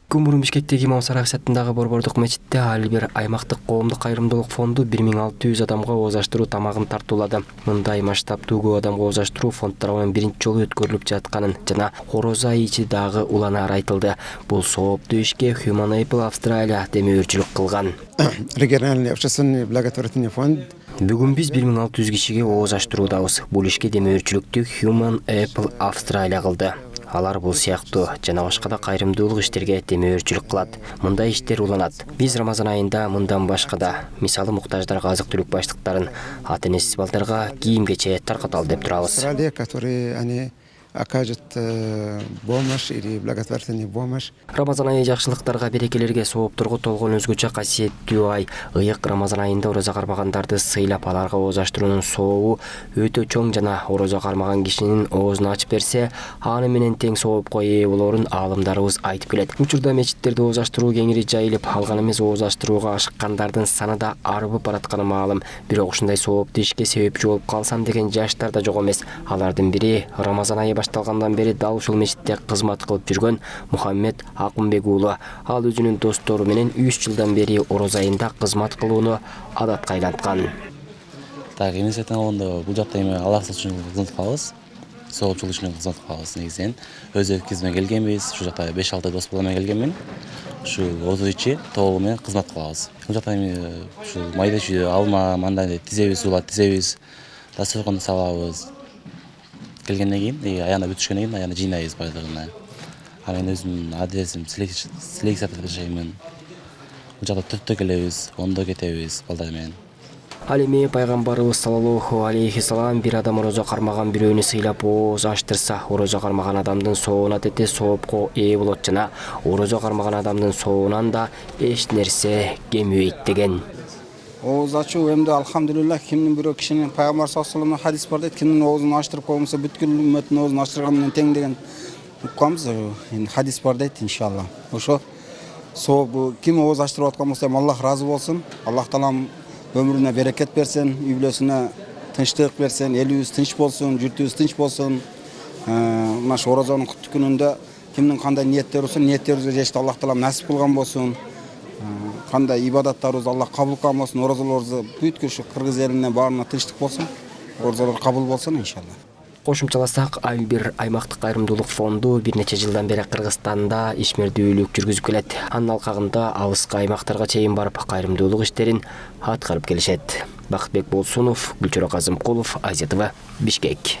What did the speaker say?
Күн мурун Бишкектеги Имам Саракс атындагы Борбордук мечитте али бир аймактык коомдук кайрымдуулук фонду 1600 адамга ооз аштыруу тамагын тартуулады. Мындай масштабтуу көп адамга ооз аштыруу фонддор менен биринчи жолу өткөрүлүп жатканын жана Орозо айы ичи дагы уланаар айтылды. Бул сооптуу ишке Human Apple Австралия демөөрчүлүк кылган. Региональный общественный благотворительный фонд. Бүгүн биз 1600 кишиге ооз аштыруудабыз. Бул ишке демөөрчүлүктү Human Apple Австралия кылды. Алар бул сыяктуу жана башка да кайрымдуулук иштерге демөөрчүлүк кылат. Мындай иштер уланат. Биз Рамазан айында мындан башка да, мисалы муктаждарга азык-түлүк баштыктарын, ата-энесиз балдарга кийим-кече таркаталы деп турабыз. Австралия, которые они окажут помощь или благотворительную помощь. Рамазан айы жакшылыктарга, берекелерге, соопторго толгон өзгөчө касиеттүү ай. Ыйык Рамазан айында орозо кармагандарды сыйлап аларга ооз аштыруунун сообу өтө чоң жана орозо кармаган кишинин оозун ачып берсе, аны менен тең соопко ээ болорун аалымдарыбыз айтып келет. Учурда мечиттерде ооз аштыруу кеңири жайылып, алган эмес ооз аштырууга ашыккандардын саны да арбып баратканы маалым. Бирок ушундай сооптуу ишке себепчи болуп калсам деген жаштар да жок эмес. Алардын бири Рамазан айы башталгандан бери дал ушул мечитте кызмат кылып жүргөн Мухаммед Акымбек уулу. Ал өзүнүн достору менен 3 жылдан бери орозо айында кызмат кылууну адатка айланткан. Так, эмес айтканда бул жакта эми Аллах үчүн кызмат кылабыз. Соопчулук үчүн кызмат кылабыз негизинен. Өз эркибиз менен келгенбиз. Ушул жакта 5-6 дос балам менен келгенмин. Ушул оозу ичи толугу менен кызмат кылабыз. Бул жакта эми ушул майда чүйдө алма, мындай тизебиз, улат тизебиз. Дасторконду салабыз. Келгенден кийин, аягында бүтүшкөндөн кийин аягында жыйнайбыз баардыгын. Мен өзүмдүн адресим Силек сатып жашайм. Бул жакта 4-тө келебиз, 10-до кетебиз балдар менен. Ал эми пайгамбарыбыз саллаллаху алейхи салам бир адам орозо кармаган бирөөнү сыйлап ооз аштырса, орозо кармаган адамдын соонуна тете соопко ээ болот жана орозо кармаган адамдын соонунан да эч нерсе кемибейт деген. Ооз ачуу эмди алхамдулилlah кимдин бирөө кишинин пайгамбар саллаллаху алейхи хадис бар дейт, кимдин оозун ачтырып койгонсо бүткүл үммөттүн оозун ачтырган менен тең деген укканбыз. Хадис бар дейт иншалла. Ошо сооп ким ооз ачтырып аткан болсо Аллах ыраазы болсун. Аллах таалам өмүрүнө берекет берсин, үй бүлөсүнө тынчтык берсин, элибиз тынч болсун, журтубуз тынч болсун. Мына ошо орозонун куттук күнүндө кимдин кандай ниеттери болсо, ниеттерибизге жешти Аллах таалам насип кылган болсун. Кандай ибадаттарыбызды Аллах кабыл кылган болсун, орозолорубузду бүткүл ушу кыргыз элине баарына тынчтык болсун. Орозолор кабыл болсун иншалла. Кошумчаласак, ай бир аймактык кайрымдуулук фонду бир нече жылдан бери Кыргызстанда ишмердүүлүк жүргүзүп келет. Анын алкагында алыскы аймактарга чейин барып кайрымдуулук иштерин аткарып келишет. Бакытбек Болсунов, Гүлчөрө Казымкулов, Азия ТВ, Бишкек.